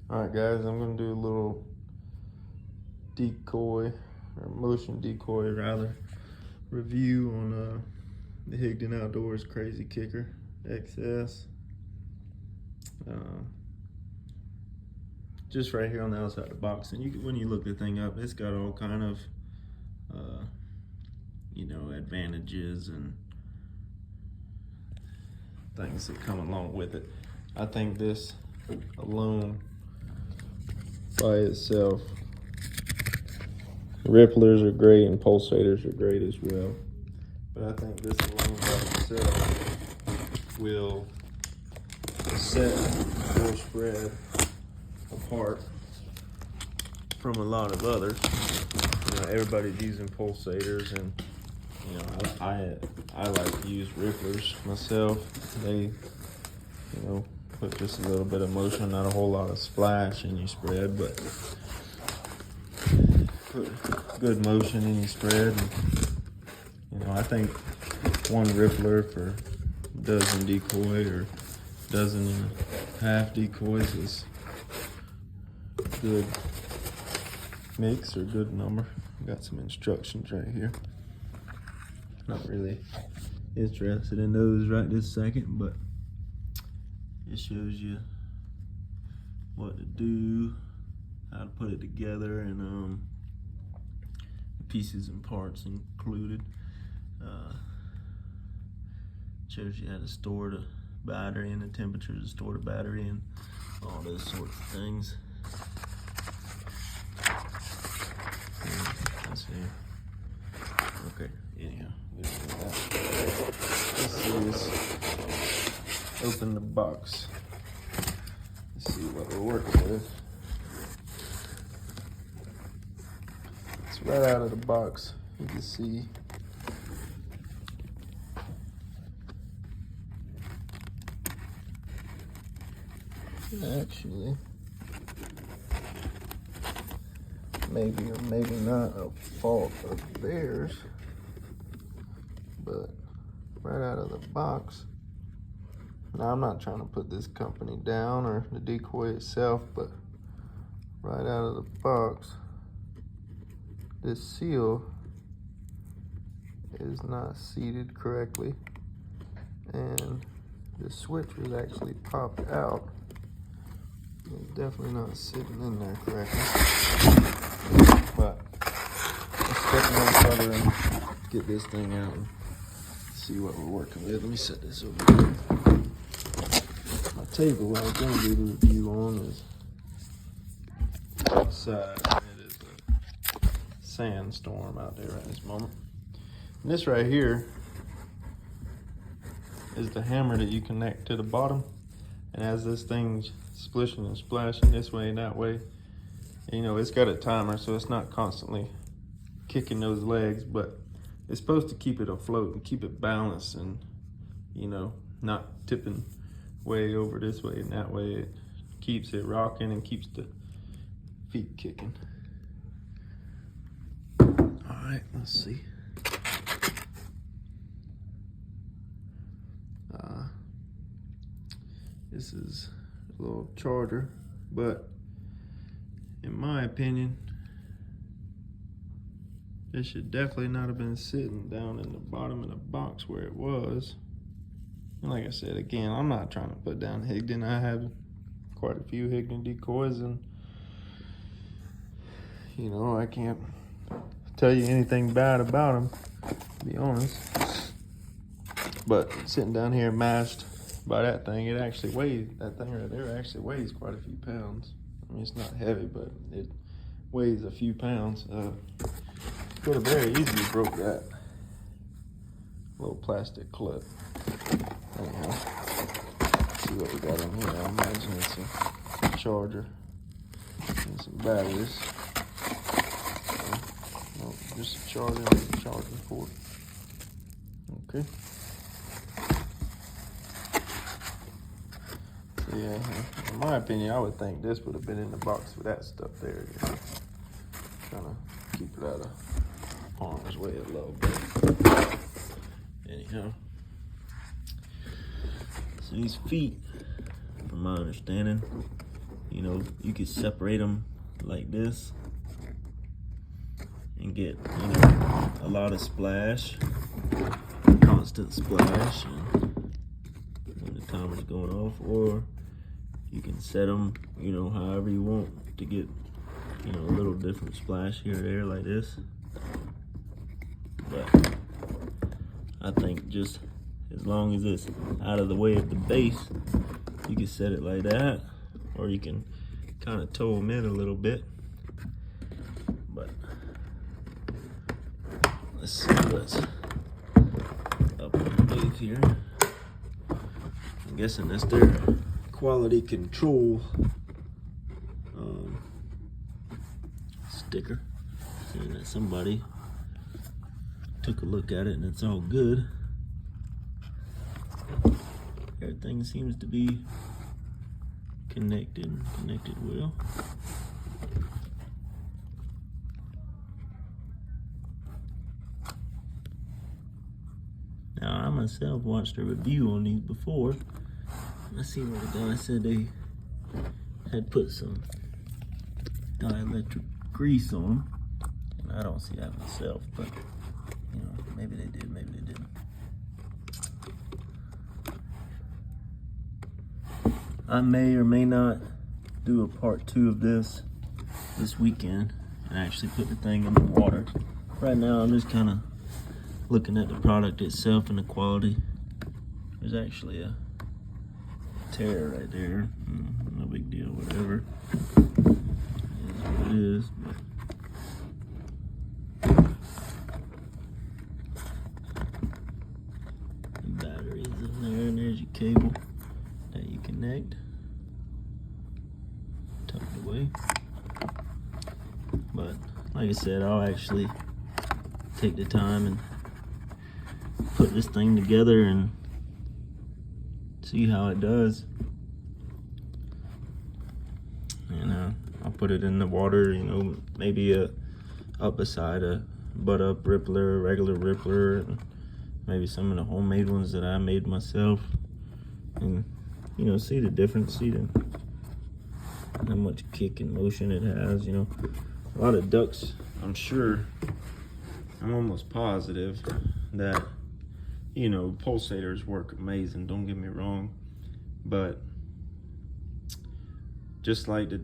Alright guys, I'm going to do a little decoy, or motion decoy rather, review on the Higdon Outdoors Crazy Kicker XS. Just right here on the outside of the box, and when you look the thing up, it's got all kind of advantages and things that come along with it. I think this alone by itself, ripplers are great and pulsators are great as well, but I think this alone by itself will set or spread apart from a lot of others. Everybody's using pulsators, and I like to use ripplers myself. They put just a little bit of motion, not a whole lot of splash, and you spread, but put good motion and you spread. And, I think one rippler for a dozen decoy or dozen and a half decoys is good mix or good number. Got some instructions right here. Not really interested in those right this second, but it shows you what to do, how to put it together, and the pieces and parts included. Shows you how to store the battery and the temperature to store the battery and all those sorts of things. Let's see. Okay, anyhow, let's see this. Open the box. Let's see what we're working with. It's right out of the box. You can see actually maybe or maybe not a fault of theirs, but right out of the box. Now, I'm not trying to put this company down or the decoy itself, but right out of the box, this seal is not seated correctly, and the switch was actually popped out. It's definitely not sitting in there correctly. But let's step no further and get this thing out and see what we're working with. Let me set this over here. My table I was going to do the review on is outside. It is a sandstorm out there right this moment. And this right here is the hammer that you connect to the bottom. And as this thing's splishing and splashing this way and that way, it's got a timer, so it's not constantly kicking those legs, but it's supposed to keep it afloat and keep it balanced and, not tipping way over this way and that way. It keeps it rocking and keeps the feet kicking. All right, let's see. This is a little charger, but in my opinion, it should definitely not have been sitting down in the bottom of the box where it was. And like I said, again, I'm not trying to put down Higdon. I have quite a few Higdon decoys, and I can't tell you anything bad about them, to be honest. But sitting down here mashed by that thing, it actually weighs, that thing right there actually weighs quite a few pounds. I mean, it's not heavy, but it weighs a few pounds. Could have very easily broke that little plastic clip. Anyhow, see what we got in here. I imagine it's a charger and some batteries. No, just a charger and a charging port. Okay. So yeah, in my opinion, I would think this would have been in the box with that stuff there. Trying to keep it out of harm's way a little bit. Anyhow, so these feet, from my understanding, you know, you could separate them like this and get, you know, a lot of splash, constant splash, and when the timer's going off, or you can set them, you know, however you want to get, you know, a little different splash here or there like this. But I think just as long as it's out of the way of the base, you can set it like that, or you can kind of toe them in a little bit. But let's see what's up underneath here. I'm guessing that's their quality control sticker, saying that somebody took a look at it and it's all good. Everything seems to be connected well. Now, I myself watched a review on these before. I seen where the guy said they had put some dielectric grease on them. And I don't see that myself, but you know, maybe they did, maybe they didn't. I may or may not do a part 2 of this weekend and actually put the thing in the water. Right now, I'm just kind of looking at the product itself and the quality. There's actually a tear right there. No big deal, whatever. It is what it is. The battery's in there, and there's your cable that you connect. Tucked away. But like I said, I'll actually take the time and put this thing together and see how it does. And I'll put it in the water, you know, maybe up beside a butt up rippler, regular rippler, and maybe some of the homemade ones that I made myself, and you know, see the difference, see how much kick and motion it has. You know, a lot of ducks, I'm almost positive that, you know, pulsators work amazing, don't get me wrong, but just like the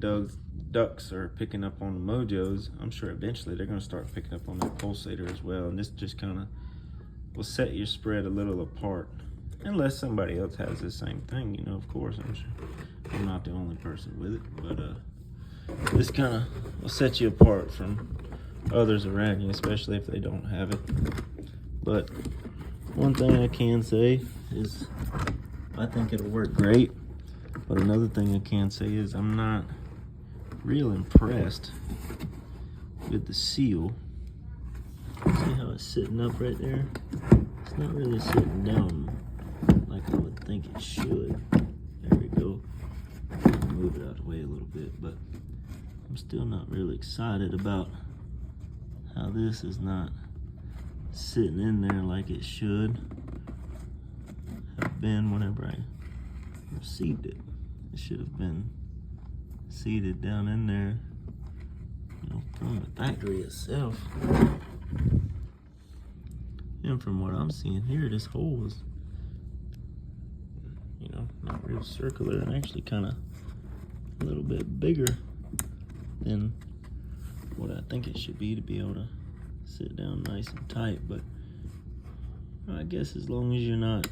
ducks are picking up on the mojos, I'm sure eventually they're going to start picking up on that pulsator as well, and this just kind of will set your spread a little apart, unless somebody else has the same thing, you know. Of course, I'm sure I'm not the only person with it, but this kind of will set you apart from others around you, especially if they don't have it. But one thing I can say is I think it'll work great, but another thing I can say is I'm not real impressed with the seal. See how it's sitting up right there? It's not really sitting down like I would think it should. There we go. Move it out of the way a little bit, but I'm still not really excited about how this is not sitting in there like it should have been whenever I received it. It should have been seated down in there, you know, from the factory itself. And from what I'm seeing here, this hole is, you know, not real circular, and actually kind of a little bit bigger than what I think it should be to be able to sit down nice and tight. But I guess as long as you're not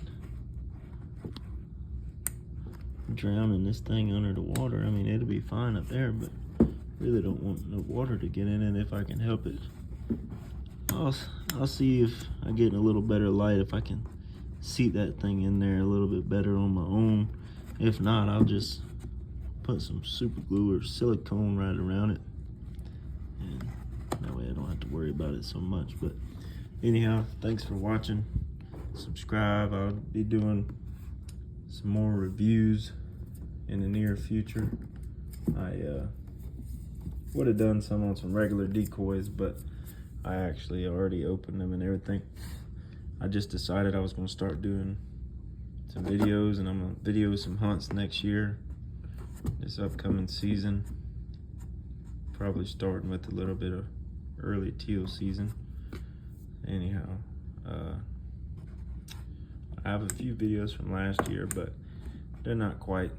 drowning this thing under the water, I mean, it'll be fine up there, but really don't want no water to get in it if I can help it. I'll see if I get a little better light, if I can seat that thing in there a little bit better on my own. If not, I'll just put some super glue or silicone right around it, and that way I don't have to worry about it so much. But anyhow, thanks for watching. Subscribe. I'll be doing some more reviews in the near future. I would have done some on some regular decoys, but I actually already opened them and everything. I just decided I was going to start doing some videos, and I'm going to video some hunts next year. this upcoming season. Probably starting with a little bit of early teal season. Anyhow, I have a few videos from last year, but they're not quite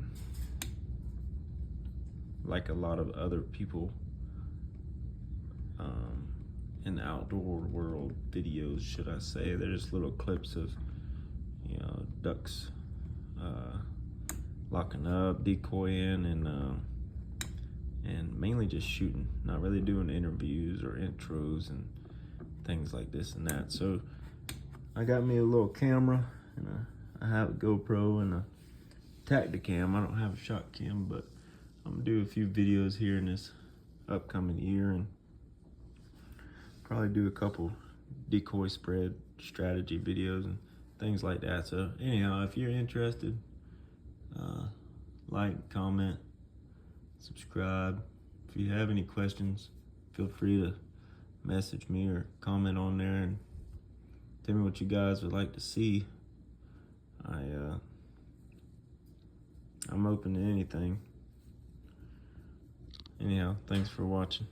like a lot of other people in the outdoor world videos, should I say. They're just little clips of, you know, ducks locking up, decoying, and mainly just shooting, not really doing interviews or intros and things like this and that. So I got me a little camera, and I have a GoPro and a Tacticam. I don't have a shot cam, but I'm gonna do a few videos here in this upcoming year, and probably do a couple decoy spread strategy videos and things like that. So anyhow, if you're interested, like, comment, subscribe. If you have any questions, feel free to message me or comment on there and tell me what you guys would like to see. I'm open to anything. Anyhow, thanks for watching.